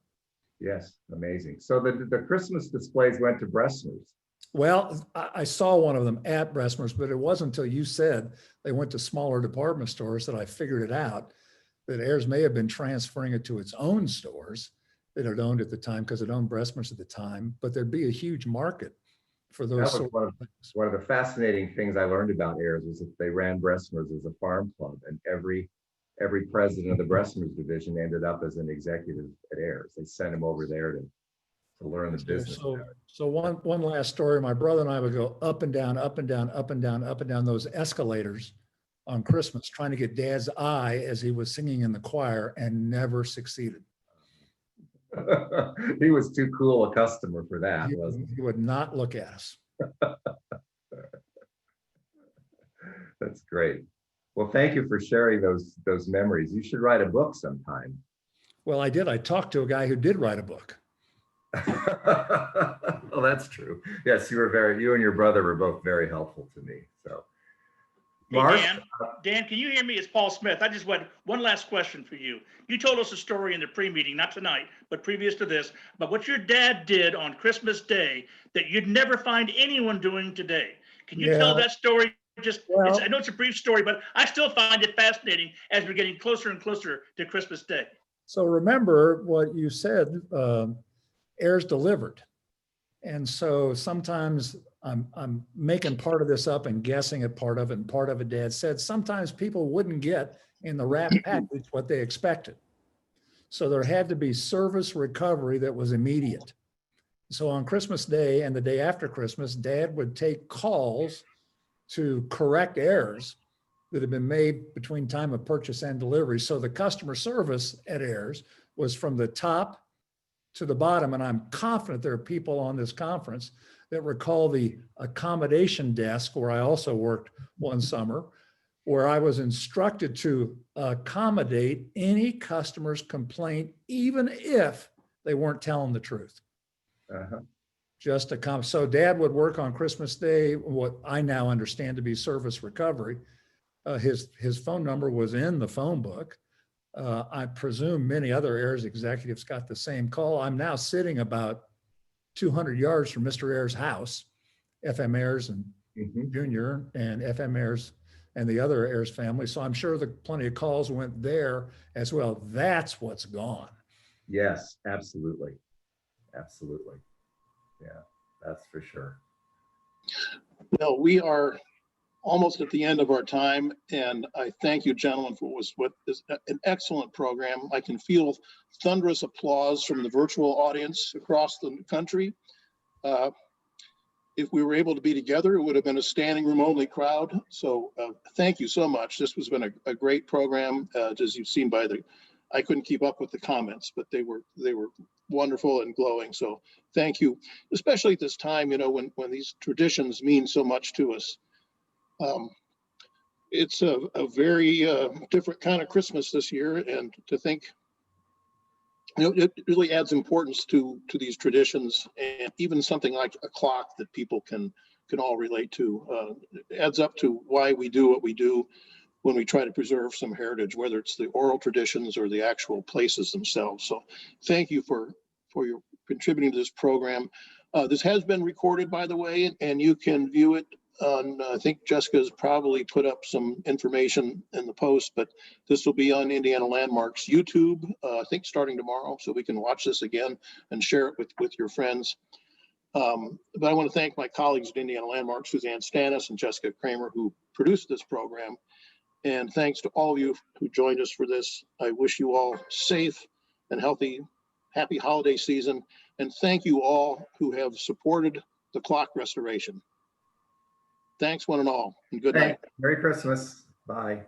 Yes, amazing. So the Christmas displays went to Bressner's. Well, I saw one of them at Bressmer's, but it wasn't until you said they went to smaller department stores that I figured it out, that Ayres may have been transferring it to its own stores. that it owned at the time because it owned Breslins at the time, but there'd be a huge market for That those was sort one of of, things. one of the fascinating things I learned about Ayres was that they ran Breslins as a farm club, and every president of the Breslins division ended up as an executive at Ayres. They sent him over there to learn the business. So one last story. My brother and I would go up and down, up and down, up and down, up and down those escalators on Christmas, trying to get Dad's eye as he was singing in the choir, and never succeeded. He was too cool a customer for that, He wasn't he would not look at us. he? That's great. Well, thank you for sharing those memories. You should write a book sometime. Well, I did. I talked to a guy who did write a book. Oh, that's true. Yes, you and your brother were both very helpful to me. So, Hey, Mark, Dan, can you hear me? It's Paul Smith. I just want one last question for you. You told us a story in the pre-meeting, not tonight, but previous to this, about what your dad did on Christmas Day that you'd never find anyone doing today. Can you tell that story? I know it's a brief story, but I still find it fascinating as we're getting closer and closer to Christmas Day. So remember what you said, Ayres delivered. And so sometimes I'm making part of this up and guessing at part of it, and part of it Dad said, sometimes people wouldn't get in the wrap package what they expected. So there had to be service recovery that was immediate. So on Christmas Day and the day after Christmas, Dad would take calls to correct errors that had been made between time of purchase and delivery. So the customer service at Ayres was from the top to the bottom. And I'm confident there are people on this conference that recall the accommodation desk, where I also worked one summer, where I was instructed to accommodate any customer's complaint, even if they weren't telling the truth. Just a so Dad would work on Christmas Day, what I now understand to be service recovery. His phone number was in the phone book. I presume many other Ayres executives got the same call. I'm now sitting about 200 yards from Mr. Ayres' house, FM Ayres and Jr. and FM Ayres and the other Ayres family. So I'm sure that plenty of calls went there as well. That's what's gone. yes, absolutely. Absolutely. Yeah, that's for sure. Well, we are almost at the end of our time, and I thank you, gentlemen, for what is an excellent program. I can feel thunderous applause from the virtual audience across the country. If we were able to be together, it would have been a standing room only crowd. So thank you so much. This has been a great program. As you've seen I couldn't keep up with the comments, but they were wonderful and glowing. So thank you, especially at this time, when these traditions mean so much to us. It's a very different kind of Christmas this year, and to think, it really adds importance to these traditions, and even something like a clock that people can all relate to. It adds up to why we do what we do when we try to preserve some heritage, whether it's the oral traditions or the actual places themselves. So thank you for your contributing to this program. This has been recorded, by the way, and you can view it on, I think Jessica's probably put up some information in the post, but this will be on Indiana Landmarks YouTube, I think starting tomorrow, so we can watch this again and share it with your friends. But I want to thank my colleagues at Indiana Landmarks, Suzanne Stannis and Jessica Kramer, who produced this program. And thanks to all of you who joined us for this. I wish you all safe and healthy, happy holiday season. And thank you all who have supported the clock restoration. Thanks one and all, and good night. Merry Christmas. Bye.